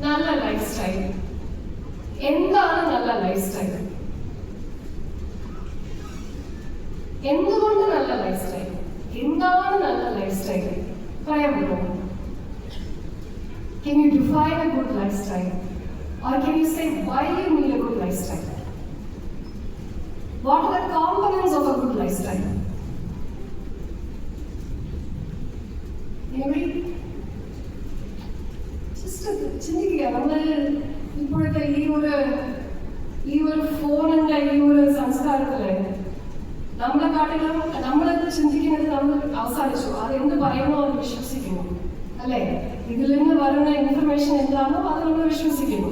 നല്ല life style. എന്താണ് നല്ല ലൈഫ് സ്റ്റൈൽ? എന്തുകൊണ്ട് നല്ല ലൈഫ് സ്റ്റൈൽ? എന്താണ് നല്ല ലൈഫ് സ്റ്റൈൽ? പറയാൻ പറ്റുമോ? Can you define a good lifestyle? Or can you say why you need a good lifestyle? What are the components of a good lifestyle? Anybody? Just ചിന്തിക്കുക. നമ്മൾ ഇപ്പോഴത്തെ ഈ ഒരു ഫോണിന്റെ ഈ ഒരു സംസ്കാരത്തില് നമ്മളെക്കാട്ടിലും നമ്മൾ ചിന്തിക്കുന്നത് നമ്മൾ അവസാനിച്ചു. അത് എന്ത് പറയുന്നോ അത് വിശ്വസിക്കുന്നു, അല്ലേ? ഇതിൽ നിന്ന് വരുന്ന ഇൻഫർമേഷൻ എന്താണോ അത് നമ്മൾ വിശ്വസിക്കുന്നു.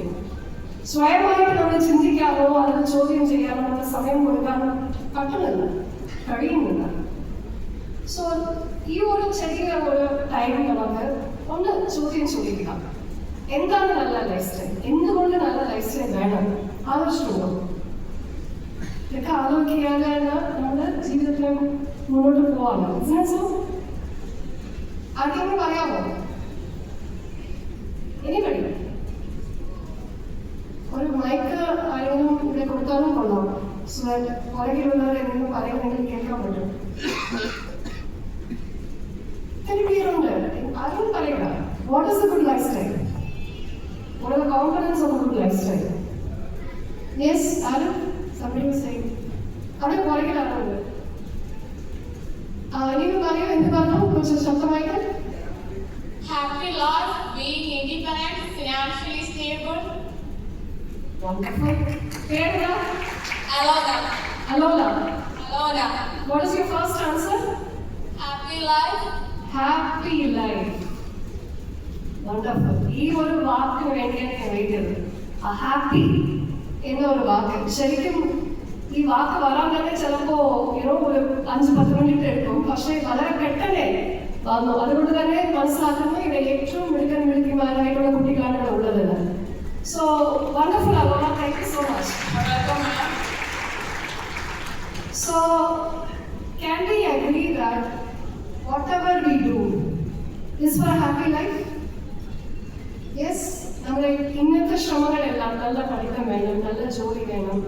സ്വയമായിട്ട് നമ്മൾ ചിന്തിക്കാനോ അതിന് ചോദ്യം ചെയ്യാനോ നമ്മൾ സമയം കൊടുക്കാനോ പറ്റുന്നില്ല, കഴിയുന്നില്ല. സോ ഈ ഒരു ചെറിയ ഒരു ടൈം നമുക്ക് ഒന്ന് ചോദ്യം ചോദിക്കാം. എന്താണ് നല്ല ലൈഫ് സ്റ്റൈൽ? എന്തുകൊണ്ട് നല്ല ലൈഫ് സ്റ്റൈൽ വേണം? ആവശ്യമുണ്ടോ? ഇതൊക്കെ ആലോചിക്കാതെ നമ്മുടെ ജീവിതത്തിൽ മുന്നോട്ട് പോവാണ്. സോ ആർക്കെങ്കിലും പറയാമോ? എനിബഡി? ഒരു മൈക്ക് ആരെങ്കിലും ഇവിടെ കൊടുത്താലും കൊള്ളാം. സോ പുറകിലുള്ളവർ എന്തെങ്കിലും പറയുന്നെങ്കിൽ കേൾക്കാൻ പറ്റും. ആരും പറയുക. What is a good lifestyle? What are the components of a good lifestyle? Yes, Adam? Somebody was saying. അവിടെ പുറകിലാണുള്ളത്. ഇനിയും പറയൂ. എന്ത് പറഞ്ഞു? കുറച്ച് ശബ്ദമായിട്ട്. Happy life, being independent, financially stable. Wonderful. പേരെന്താ? Alona. Alona. Alona. What is your first answer? Happy life. Happy life. Wonderful. ഈ ഒരു വാക്കിന് വേണ്ടിയാണ് ഞാൻ എഴുതിയത്. ഹാപ്പി എന്നൊരു വാക്ക്. ശരിക്കും ഈ വാക്ക് വരാൻ തന്നെ ചിലപ്പോ ഒരു 5-10 മിനിറ്റ് എടുക്കും. പക്ഷെ വളരെ പെട്ടെന്ന് വന്നു. അതുകൊണ്ട് തന്നെ മനസ്സിലാക്കുന്നു ഇവിടെ ഏറ്റവും മിടുക്കന്മാരായിട്ടുള്ള കുട്ടികളാണ് ഇവിടെ ഉള്ളത്. So wonderful Alona. Thank you so much. So can we agree that whatever we do is for a happy life? Yes, നമ്മുടെ ഇന്നത്തെ ശ്രമങ്ങളെല്ലാം നല്ല പഠിത്തം വേണം, നല്ല ജോലി വേണം,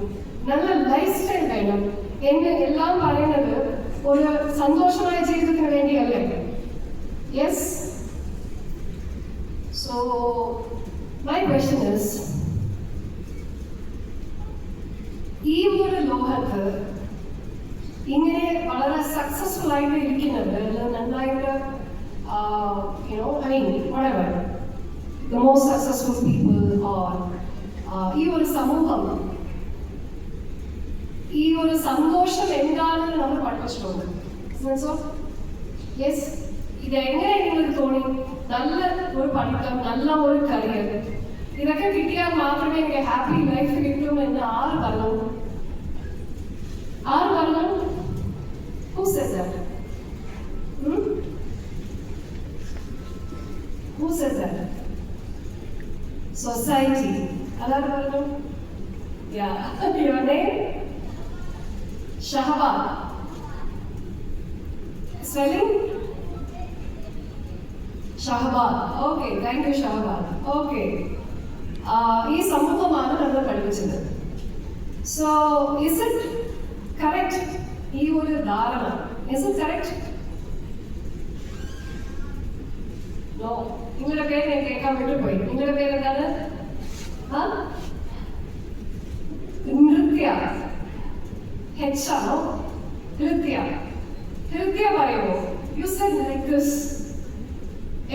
നല്ല ലൈഫ് സ്റ്റൈൽ വേണം എന്ന് എല്ലാം പറയുന്നത് ഒരു സന്തോഷമായ ജീവിതത്തിന് വേണ്ടിയല്ലേ? Yes. So my question is, ഈ ഒരു ലോകത്ത് ഇങ്ങനെ വളരെ സക്സസ്ഫുൾ ആയിട്ട് ഇരിക്കുന്നത്, നന്നായിട്ട് whatever the most successful people or ഈ ഒരു സമൂഹം, ഈ ഒരു സന്തോഷം എന്താണെന്ന് നമ്മൾ പഠിപ്പിച്ചിട്ടുണ്ട്. യെസ്. ഇത് എങ്ങനെ നിങ്ങൾക്ക് തോന്നി? നല്ല ഒരു പഠിത്തം, നല്ല ഒരു കരിയർ, ഇതൊക്കെ കിട്ടിയാൽ മാത്രമേ എനിക്ക് ഹാപ്പി ലൈഫ് കിട്ടും എന്ന് ആര് പറഞ്ഞു? ആര് പറഞ്ഞു? Who says that? Who says that? Society. Alar പറഞ്ഞു? Yeah. Your name? Shahbaz. Spelling? Shahbaz. Okay, thank you Shahbaz. Okay. ഈ സമൂഹമാണ് നമ്മൾ പഠിപ്പിച്ചത്. So is it correct? ഈ ഒരു ധാരണ, is it correct? No. നിങ്ങളുടെ പേര് ഞാൻ കേൾക്കാൻ വിട്ടുപോയി. നിങ്ങളുടെ പേര് എന്താണ്? നൃത്യ. ഹെച്ചാണോ? ഹൃത്യ. ഹൃത്യ പറയുമോ? You said like this.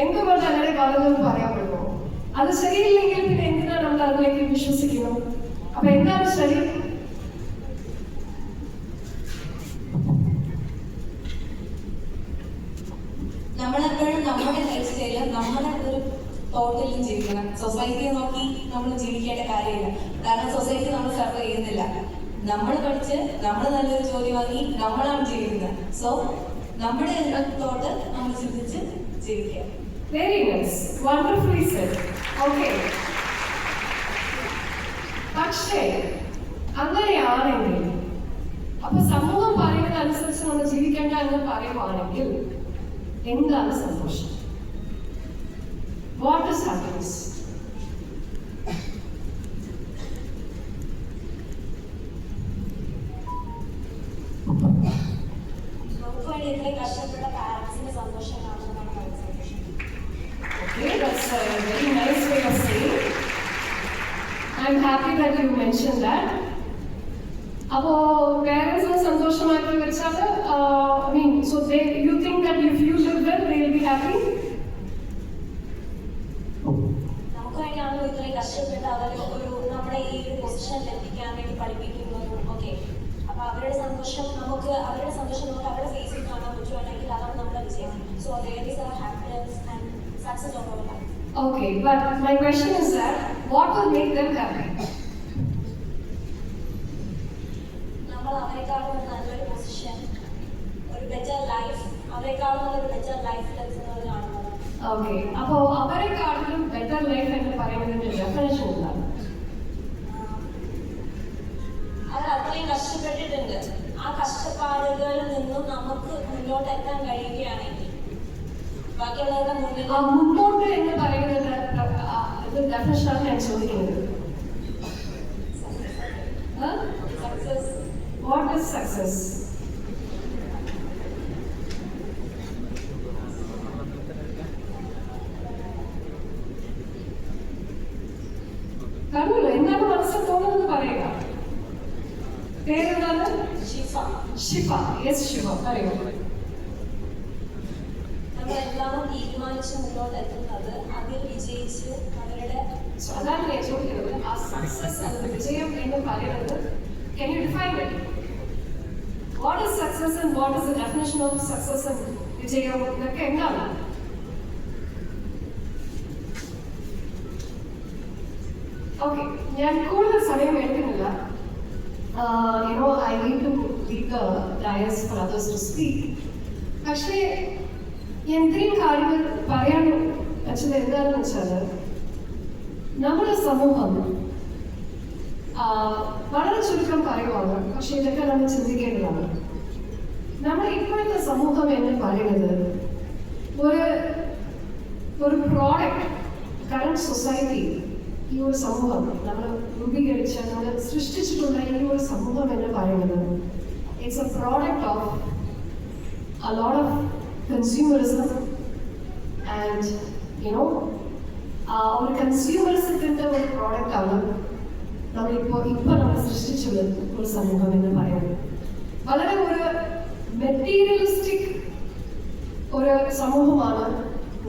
എന്തുകൊണ്ട് അങ്ങനെ പറഞ്ഞെന്ന് പറയാൻ പറ്റുമോ? അത് ശരിയില്ലെങ്കിൽ പിന്നെ എന്തിനാണ് നമ്മൾ അതിലേക്ക് വിശ്വസിക്കുന്നു? അപ്പൊ എന്താണ് ശരി? നമ്മളെപ്പോഴും നമ്മുടെ ലൈഫ് സ്റ്റൈല് നമ്മളെ ഒരു തോട്ടിലും ജീവിക്കണം. സൊസൈറ്റിയെ നോക്കി നമ്മൾ ജീവിക്കേണ്ട കാര്യമില്ല. കാരണം സൊസൈറ്റി നമ്മൾ സർവ് ചെയ്യുന്നില്ല. നമ്മൾ പഠിച്ച് നമ്മൾ നല്ലൊരു ജോലി വാങ്ങി നമ്മളാണ് ജീവിക്കുന്നത്. സോ നമ്മുടെ തോട്ട് നമ്മൾ ചിന്തിച്ച് ജീവിക്കുക. Very nice. Wonderfully said. Okay. പക്ഷേ അങ്ങനെയാണെങ്കിൽ അപ്പൊ സമൂഹം പറയുന്നതനുസരിച്ച് നമ്മൾ ജീവിക്കേണ്ട എന്ന് പറയുവാണെങ്കിൽ എന്താണ് സന്തോഷം? What is happiness? I'm happy that you mentioned that. അപ്പോൾ പേരൻസിന് സന്തോഷമാക്കി വെച്ചാൽ I mean, so you think that if you live well, they will be happy? നമുക്ക് വേണ്ടിയാണല്ലോ ഇത്രയും കഷ്ടപ്പെട്ട് അവർ നമ്മുടെ ഈ ഒരു പൊസിഷനിൽ എത്തിക്കാൻ വേണ്ടി പഠിപ്പിക്കുന്നതും ഒക്കെ. അപ്പൊ അവരുടെ സന്തോഷം നമുക്ക് അവരുടെ ഫേസിൽ കാണാൻ പറ്റുവാണെങ്കിൽ അതാണ് നമ്മുടെ വിജയം. So there is a happiness and success of our life. Okay, but my question is that what will make them happy? നമ്മൾ അവരെക്കാളും നല്ലൊരു പൊസിഷൻ, ഒരു ബെറ്റർ ലൈഫ്, അവരെക്കാളും നല്ലൊരു ബെറ്റർ ലൈഫ് ലഭിക്കുന്നത് കാണുന്നത്. ഓക്കെ, അപ്പോൾ അവരെക്കാളും ബെറ്റർ ലൈഫ് എന്ന് പറയുന്നതിന്റെ ഡെഫിനേഷൻ എന്താണ്? അവർ അത്രയും കഷ്ടപ്പെട്ടിട്ടുണ്ട്. ആ കഷ്ടപ്പാടുകളിൽ നിന്നും നമുക്ക് മുന്നോട്ട് എത്താൻ കഴിയുകയാണെങ്കിൽ ബാക്കിയുള്ളവരുടെ മുന്നിൽ മുന്നോട്ട് എന്ന് പറയുന്നത് ഡെഫിനേഷനാണ് ഞാൻ ചോദിക്കുന്നത്. സക്സസ്. What is success? പറഞ്ഞല്ലോ, എന്താണ് മനസ്സിൽ തോന്നുന്നത് പറയുക. പേരെന്താണ്? ശിഫ. ശിഫ. യെസ്, ശിഫ പറയൂ. നമ്മൾ എന്താണോ തീരുമാനിച്ച് മുന്നോട്ട് എത്തുന്നത് അതിൽ വിജയിച്ച് അവരുടെ അതാണ് ഞാൻ ചോദിക്കുന്നത്. ആ സക്സസ് അല്ലെങ്കിൽ വിജയം എന്ന് പറയുന്നത്, can you define it? What is success and what is the definition of success and വിജയം എന്നൊക്കെ എന്താണ്? ഓക്കെ, ഞാൻ കൂടുതൽ സമയം എടുക്കുന്നില്ല. I need to leave the dais for others to speak. പക്ഷേ എന്തെങ്കിലും കാര്യങ്ങൾ പറയാൻ വെച്ചത് എന്താണെന്ന് വെച്ചാൽ, നമ്മുടെ സമൂഹം വളരെ ചുരുക്കം പറയുവാണ്, പക്ഷെ ഇതൊക്കെ നമ്മൾ ചിന്തിക്കേണ്ടതാണ്. നമ്മുടെ ഇപ്പോഴത്തെ സമൂഹം എന്ന് പറയുന്നത് ഒരു പ്രോഡക്റ്റ്, കറന്റ് സൊസൈറ്റി, ഈ ഒരു സമൂഹം നമ്മൾ രൂപീകരിച്ച, നമ്മൾ സൃഷ്ടിച്ചിട്ടുള്ള ഈ ഒരു സമൂഹം എന്ന് പറയുന്നത് it's A product of a lot of consumerism and ഒരു കൺസ്യൂമറിസത്തിൻ്റെ ഒരു പ്രോഡക്റ്റാണ് നമ്മൾ സൃഷ്ടിച്ചുള്ള ഒരു സമൂഹം എന്ന് പറയുന്നത്. വളരെ ഒരു മെറ്റീരിയലിസ്റ്റിക് ഒരു സമൂഹമാണ്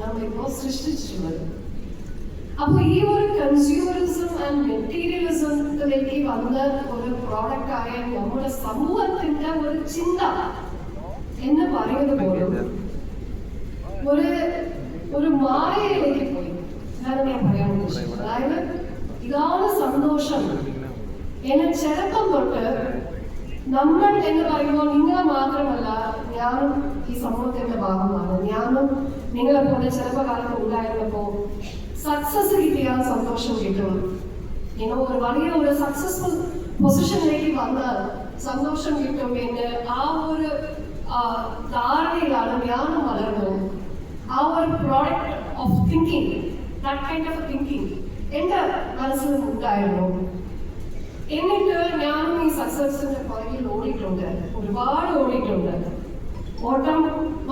നമ്മളിപ്പോൾ സൃഷ്ടിച്ചിട്ടുള്ളത്. അപ്പോൾ ഈ ഒരു കൺസ്യൂമറിസം ആൻഡ് മെറ്റീരിയലിസത്തിലേക്ക് വന്ന ഒരു പ്രോഡക്റ്റായ നമ്മുടെ സമൂഹത്തിൻ്റെ ഒരു ചിന്ത എന്ന് പറയുന്നത് പോലും ഒരു മായയിലേക്ക് പോയി എന്നാണ് ഞാൻ പറയാൻ ഉദ്ദേശിച്ചത്. അതായത് ഇതാണ് സന്തോഷം എന്ന് ചെറുപ്പം തൊട്ട് നമ്മൾ എന്ന് പറയുമ്പോൾ നിങ്ങളെ മാത്രമല്ല, ഞാനും ഈ സമൂഹത്തിന്റെ ഭാഗമാണ്. ഞാനും നിങ്ങളെ പോലെ ചെറുപ്പകാലത്ത് ഉണ്ടായിരുന്നപ്പോൾ സക്സസ് കിട്ടിയാൽ സന്തോഷം കിട്ടും, ഒരു വലിയ ഒരു സക്സസ്ഫുൾ പൊസിഷനിലേക്ക് വന്നാൽ സന്തോഷം കിട്ടും എന്ന് ആ ഒരു ധാരണയിലാണ് ഞാനും വളർന്നത്. ആ ഒരു product of thinking, that kind of thinking എൻ്റെ മനസ്സിൽ ഉണ്ടായിരുന്നു. എന്നിട്ട് ഞാനും ഈ സക്സസിന്റെ പുറകിൽ ഓടിയിട്ടുണ്ട്, ഒരുപാട് ഓടിയിട്ടുണ്ട്. ഓട്ടം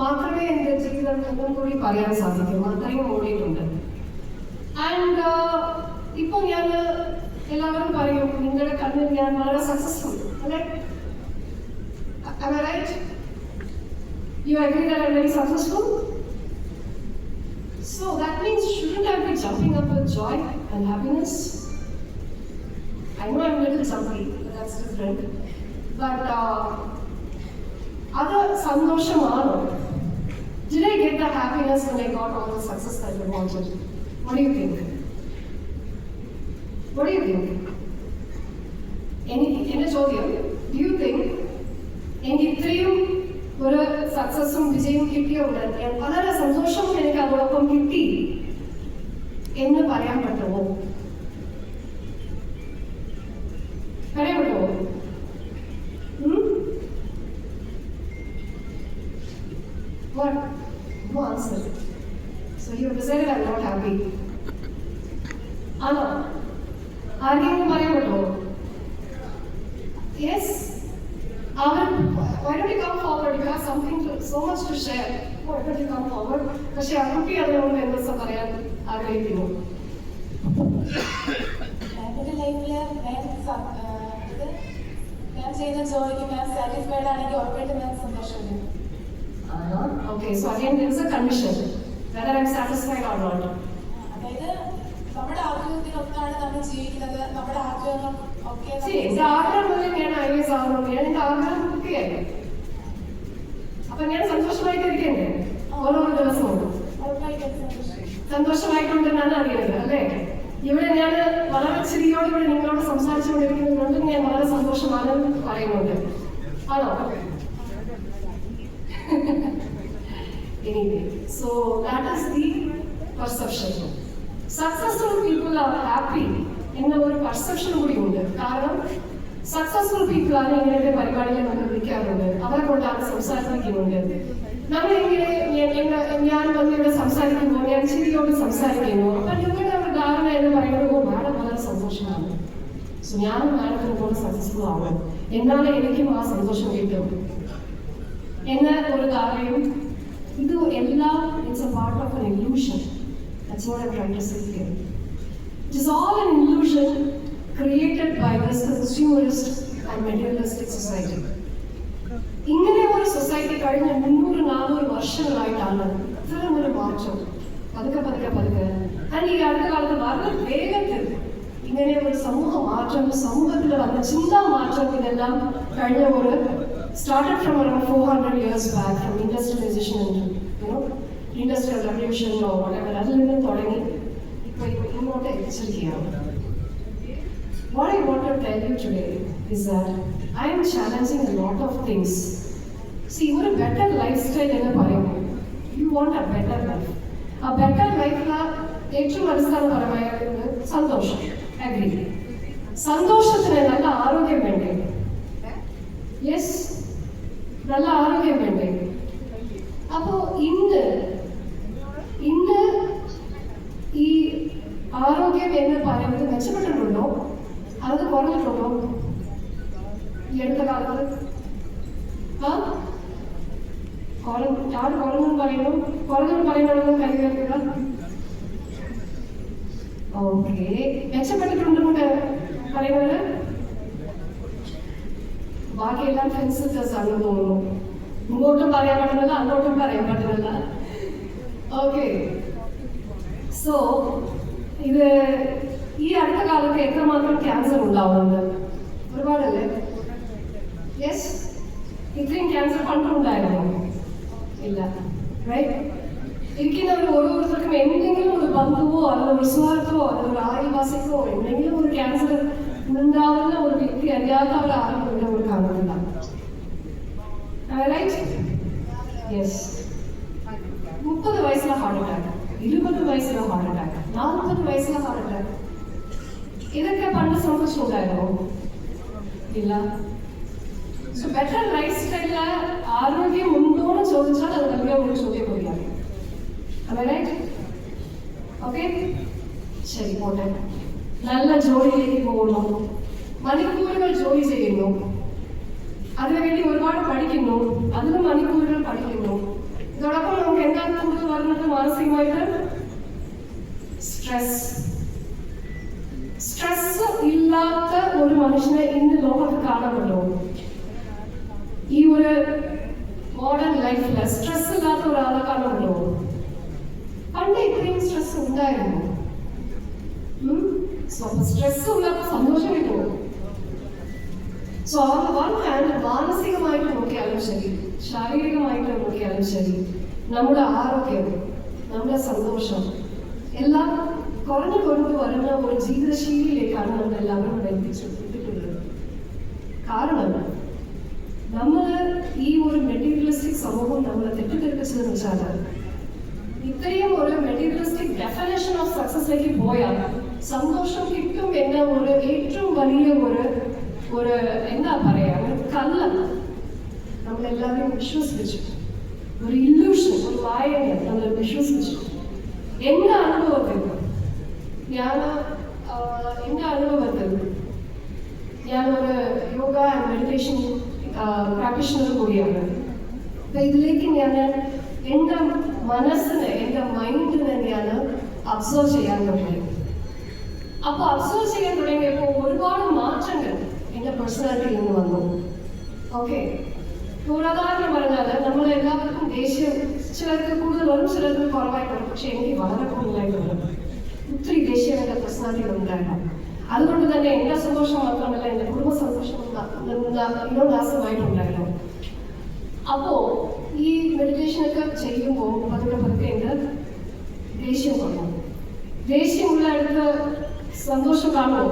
മാത്രമേ എൻ്റെ ജീവിതം എന്നും കൂടി പറയാൻ സാധിക്കും, അത്രയും ഓടിയിട്ടുണ്ട്. ആൻഡ് ഇപ്പോൾ ഞാൻ എല്ലാവരും പറയും, നിങ്ങളുടെ കണ്ണിൽ ഞാൻ വളരെ സക്സസ്ഫുൾ അല്ലേ? Am I right? You agree that I'm very successful? So that means shouldn't I be jumping up with joy and happiness? I know I'm a little jumpy, but that's different. But other santoshamano. Did I get the happiness when I got all the success that I wanted? What do you think? What do you think? In a ചോദ്യം, do you think എനിക്ക് ഇത്രയും ഒരു സക്സസും വിജയവും കിട്ടിയുണ്ട്, വളരെ സന്തോഷവും എനിക്ക് അതോടൊപ്പം കിട്ടി എന്ന് പറയാൻ പറ്റുമോ? പറയാൻ പറ്റുമോ? What? No answer. So you decided I'm not happy. ആണോ? ആർക്കെങ്കിലും പറയാൻ പറ്റുമോ? Yes. Why don't you come forward? You have something so much to share. Why don't you come forward? പക്ഷേ ആ കുട്ടി അതിനോട് എന്താ പറയാൻ ആഗ്രഹിക്കുന്നു? ലൈഫിൽ ഞാൻ ചെയ്യുന്ന ജോലിക്ക് ഞാൻ സാറ്റിസ്ഫൈഡ് ആണെങ്കിൽ ഉറപ്പായിട്ടും ഞാൻ സന്തോഷമുണ്ട്. Okay, so again there is a condition whether I'm satisfied or not. അതായത് നമ്മുടെ ആഗ്രഹത്തിനൊത്താണ് നമ്മൾ ജീവിക്കുന്നത്. നമ്മുടെ ആഗ്രഹങ്ങൾ ഒക്കെ See, എന്റെ ആഗ്രഹം പോലെ ഞാൻ IAS ആവണം, ഞാൻ എന്റെ ആഗ്രഹം പൂർത്തിയായി. അപ്പൊ ഞാൻ സന്തോഷമായിട്ടിരിക്കണ്ടേ ഓരോ ദിവസവും? ഉറപ്പായിട്ടും സന്തോഷം. സന്തോഷമായിട്ടുണ്ടെന്നാണ് അറിയുന്നത് അല്ലേ? ഇവിടെ ഞാൻ വളരെ ചിരിയോടുകൂടി നിങ്ങളോട് സംസാരിച്ചുകൊണ്ടിരിക്കുന്നത് കൊണ്ട് ഞാൻ വളരെ സന്തോഷമാണെന്ന് പറയുന്നുണ്ട്. ആണോ? Anyway, so that is the perception. Successful people are happy എന്ന ഒരു പെർസെപ്ഷൻ കൂടി ഉണ്ട്. കാരണം സക്സസ്ഫുൾ പീപ്പിൾ ആണ് ഇങ്ങനത്തെ പരിപാടികൾ നമ്മൾ വിളിക്കാറുണ്ട്, അവരെ കൊണ്ടാണ് സംസാരിക്കുന്നുണ്ട്. നമ്മളിങ്ങനെ ഞാൻ വന്ന് ഇവിടെ സംസാരിക്കുമ്പോൾ ഞാൻ ചിരിയോട് സംസാരിക്കുന്നു. അപ്പൊ നിങ്ങളുടെ ഒരു ധാരണ എന്ന് പറയുന്നത് മാഡം വളരെ സന്തോഷമാണ്, സോ ഞാനും മാഡത്തിന് പോലെ സക്സസ്ഫുൾ ആവും, എന്നാലേ എനിക്കും ആ സന്തോഷം കിട്ടും എന്ന ഒരു ധാരണയും ഇത് എല്ലാം it's A part of N illusion. That's what I'm trying to say here. It is all an illusion created by this consumerist and materialistic society. ഇങ്ങനെ ഒരു സൊസൈറ്റി കഴിഞ്ഞ 300-400 വർഷങ്ങളായിട്ടാണ് ഇത്തരം ഒരു മാറ്റം പതുക്കെ ആൻഡ് ഈ അടുത്ത കാലത്ത് വളരെ വേഗത്തിൽ ഇങ്ങനെ ഒരു സമൂഹ മാറ്റം, സമൂഹത്തിൽ വന്ന ചിന്താ മാറ്റം, ഇതെല്ലാം കഴിഞ്ഞ ഒരു started from around 400 years back from industrialization and industrial revolution or whatever. അതിൽ നിന്ന് തുടങ്ങി ഇപ്പോൾ ഇങ്ങോട്ട് എത്തിച്ചിരിക്കുകയാണ്. What I want to tell you today is that I am challenging a lot of things. See, ഒരു better lifestyle എന്ന് പറയുമ്പോൾ you want a better life. A better life ഏറ്റവും അടിസ്ഥാനപരമായത് സന്തോഷം. Agree. സന്തോഷത്തിന് നല്ല ആരോഗ്യം വേണ്ടേ? യെസ്, നല്ല ആരോഗ്യം വേണ്ടേ? അപ്പോ ഇന്ന് ഈ ആരോഗ്യം എന്ന് പറയുന്നത് മെച്ചപ്പെട്ടിട്ടുണ്ടോ, അത് കുറഞ്ഞിട്ടുണ്ടോ ഈ അടുത്ത കാലത്ത്? കുറഞ്ഞെന്ന് പറയുന്നു കൈകേൾക്കുക. ഓക്കെ, മെച്ചപ്പെട്ടിട്ടുണ്ടെന്ന് പറയുന്നത് ബാക്കിയെല്ലാം ഫെൻസിറ്റേഴ്സ് ആണെന്ന് തോന്നുന്നു. ഇങ്ങോട്ടും പറയാൻ പറ്റുന്നില്ല, അങ്ങോട്ടും പറയാൻ പറ്റുന്നില്ല. ഓക്കെ, സോ ഇത് ഈ അടുത്ത കാലത്ത് എത്രമാത്രം ക്യാൻസർ ഉണ്ടാവുന്നുണ്ട്? ഒരുപാടല്ലേ? യെസ്, ഇത്രയും ക്യാൻസർ പണ്ടുണ്ടായിരുന്നു ഇല്ല, റൈറ്റ്? ഇരിക്കുന്നവർ ഓരോരുത്തർക്കും എന്തെങ്കിലും ഒരു ബന്ധുവോ അല്ലെങ്കിൽ ഒരു സുഹൃത്തോ അല്ലെങ്കിൽ ഒരു അയൽവാസിക്കോ എന്തെങ്കിലും ഒരു ക്യാൻസർ ഉണ്ടാവുന്ന ഒരു വ്യക്തി അറിയാത്തവർ ആരും ഇവിടെ ഒരു കാണുന്നില്ല. യെസ്, 30 വയസ്സിലെ ഹാർട്ട് അറ്റാക്ക്, 20 വയസ്സിലെ ഹാർട്ട് അറ്റാക്ക്, 40 വയസ്സിലെ ഹാർട്ട് അറ്റാക്ക്, ഇതൊക്കെ പണ്ട് സംഭവിച്ചിട്ടുണ്ടായിരുന്നോ? ഇല്ല. സോ ബെറ്റർ ലൈഫ് സ്റ്റൈലില് ആരോഗ്യം ഉണ്ടോന്ന് ചോദിച്ചാൽ അത് വലിയ ഒരു ചോദ്യം കൂടിയാണ്. ഓക്കെ, ശരി, പോട്ടെ. നല്ല ജോലിയിലേക്ക് പോകുന്നു, മണിക്കൂറുകൾ ജോലി ചെയ്യുന്നു, അതിനുവേണ്ടി ഒരുപാട് പഠിക്കുന്നു, അതിന് മണിക്കൂറുകൾ പഠിക്കുന്നു. ഇതോടൊപ്പം നമുക്ക് എന്താണ് കൂടുതൽ വരുന്നത്? മാനസികമായിട്ട് സ്ട്രെസ് ഇല്ലാത്ത ഒരു മനുഷ്യനെ ഇന്ന് ലോകത്ത് കാണാൻ പറ്റുമോ? ഈ ഒരു മോഡേൺ ലൈഫില് സ്ട്രെസ് ഇല്ലാത്ത ഒരാളെ കാണാൻ പറ്റുമോ? പണ്ട് ഇത്രയും സ്ട്രെസ് ഉണ്ടായിരുന്നു. സ്ട്രെസ് ഉള്ളപ്പോൾ സന്തോഷം കിട്ടുമോ? സോ ഓൺ വൺ ഹാൻഡ് മാനസികമായിട്ട് നോക്കിയാലും ശരി, ശാരീരികമായിട്ട് നോക്കിയാലും ശരി, നമ്മുടെ ആരോഗ്യം, നമ്മുടെ സന്തോഷം എല്ലാം കുറഞ്ഞു വരുന്ന ഒരു ജീവിതശൈലിയിലേക്കാണ് നമ്മൾ എല്ലാവരും എത്തിയിട്ടുള്ളത്. കാരണം നമ്മൾ ഈ ഒരു മെറ്റീരിയലിസ്റ്റിക് സമൂഹം നമ്മളെ തെറ്റിദ്ധരിപ്പിച്ചതെന്ന് വെച്ചാൽ ഇത്രയും ഒരു മെറ്റീരിയലിസ്റ്റിക് ഡെഫിനേഷൻ ഓഫ് സക്സസിലേക്ക് പോയാൽ സന്തോഷം കിട്ടും എന്ന ഒരു ഏറ്റവും വലിയ ഒരു എന്താ പറയാ, ഒരു കള്ളം നമ്മളെല്ലാവരും വിശ്വസിച്ചു, ഒരു ഇല്യൂഷൻ, ഒരു വായന നമ്മൾ വിശ്വസിച്ചു. എന്റെ അനുഭവത്തിൽ ഞാനൊരു യോഗ ആൻഡ് മെഡിറ്റേഷൻ പ്രാക്ടീഷണർ കൂടിയാണ്. അപ്പൊ ഇതിലേക്ക് ഞാൻ എൻ്റെ മനസ്സിനെ, എൻ്റെ മൈൻഡിനെ ഞാൻ അബ്സർവ് ചെയ്യാൻ തുടങ്ങി. അപ്പൊ അബ്സർവ് ചെയ്യാൻ തുടങ്ങിയപ്പോൾ ഒരുപാട് മാറ്റങ്ങൾ എൻ്റെ പേഴ്സണാലിറ്റിയിൽ നിന്ന് വന്നു. ഓക്കെ, ഉദാഹരണം പറഞ്ഞാൽ നമ്മളെല്ലാവർക്കും ദേഷ്യം ചിലർക്ക് കൂടുതൽ വരും, ചിലർക്ക് കുറവായിട്ട് വരും. പക്ഷെ എനിക്ക് വളരെ കൂടുതലായിട്ട് വരും. ഒത്തിരി ദേഷ്യം എൻ്റെ പേഴ്സണാലിറ്റിയിൽ ഉണ്ടായിരുന്നു. അതുകൊണ്ട് തന്നെ എൻ്റെ സന്തോഷം മാത്രമല്ല, എൻ്റെ കുടുംബ സന്തോഷം നാശമായിട്ടുണ്ടായിരുന്നു. അപ്പോൾ ഈ മെഡിറ്റേഷനൊക്കെ ചെയ്യുമ്പോൾ പതുക്കെ എൻ്റെ ദേഷ്യം കുറഞ്ഞു. ദേഷ്യമുള്ള അടുത്ത് സന്തോഷം കാണുമോ?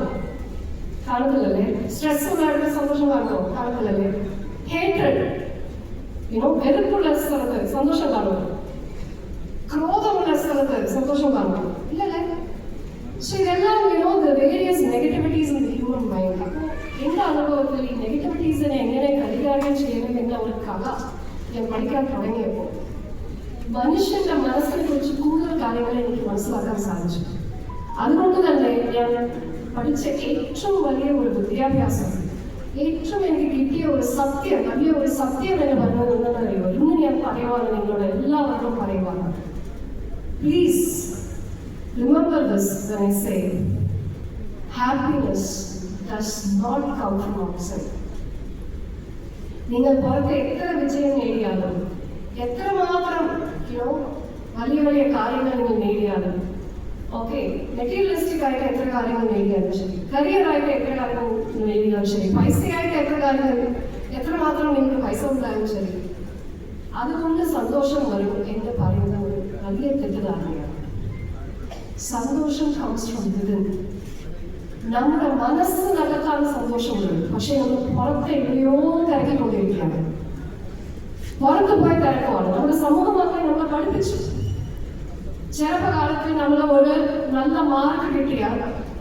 കാണുന്നില്ലല്ലേ. സ്ട്രെസ് ഉള്ള അടുത്ത് സന്തോഷം കാണുമോ? കാണുന്നില്ലല്ലേ. ഹേറ്റഡ്, വെറുപ്പുള്ള സ്ഥലത്ത് സന്തോഷം കാണുമോ? ക്രോധമുള്ള സ്ഥലത്ത് സന്തോഷം കാണുമോ? ഇല്ലല്ലേ. സോ ഇതെല്ലാം the various negativities in the human mind. അപ്പോൾ എൻ്റെ അനുഭവത്തിൽ ഈ നെഗറ്റിവിറ്റീസിനെ എങ്ങനെ കൈകാര്യം ചെയ്യണമെന്ന ഒരു കഥ ഞാൻ പഠിക്കാൻ തുടങ്ങിയപ്പോൾ മനുഷ്യന്റെ മനസ്സിനെ കുറിച്ച് കൂടുതൽ കാര്യങ്ങൾ എനിക്ക് മനസ്സിലാക്കാൻ സാധിച്ചു. അതുകൊണ്ട് തന്നെ ഞാൻ പഠിച്ച ഏറ്റവും വലിയ ഒരു വിദ്യാഭ്യാസം, ഏറ്റവും എനിക്ക് കിട്ടിയ ഒരു സത്യം, വലിയ ഒരു സത്യം എന്ന് പറഞ്ഞത് എന്താണെന്നറിയോ? ഇന്ന് ഞാൻ പറയുവാണ്, നിങ്ങളോട് എല്ലാവർക്കും പറയുവാണ്. Please remember this when I say happiness does not come from outside. നിങ്ങൾ പുറത്ത് എത്ര വിജയം നേടിയാലും, എത്രമാത്രം വലിയ വലിയ കാര്യങ്ങൾ നിങ്ങൾ നേടിയാലും, ഓക്കെ, മെറ്റീരിയലിസ്റ്റിക് ആയിട്ട് എത്ര കാര്യങ്ങൾ നേടിയാലും ശരി, കരിയറായിട്ട് എത്ര കാര്യങ്ങൾ നേടിയാലും ശരി, പൈസയായിട്ട് എത്രമാത്രം നിങ്ങൾക്ക് പൈസ ഉണ്ടായാലും ശരി, അതുകൊണ്ട് സന്തോഷം വരും എന്ന് പറയുന്ന ഒരു വലിയ തെറ്റിദ്ധാരണയാണ്. സന്തോഷം comes from within. നമ്മുടെ മനസ്സ് നല്ലതാണ് സന്തോഷം വരും. പക്ഷെ നമ്മൾ പുറത്ത് എവിടെയോ തിരക്കിക്കൊണ്ടിരിക്കുകയാണ്. പുറത്ത് പോയി തിരക്കുവാണ്. നമ്മുടെ സമൂഹമൊക്കെ നമ്മളെ പഠിപ്പിച്ചു. ചെറുപ്പകാലത്ത് നമ്മൾ ഒരു നല്ല മാർക്ക് കിട്ടിയാൽ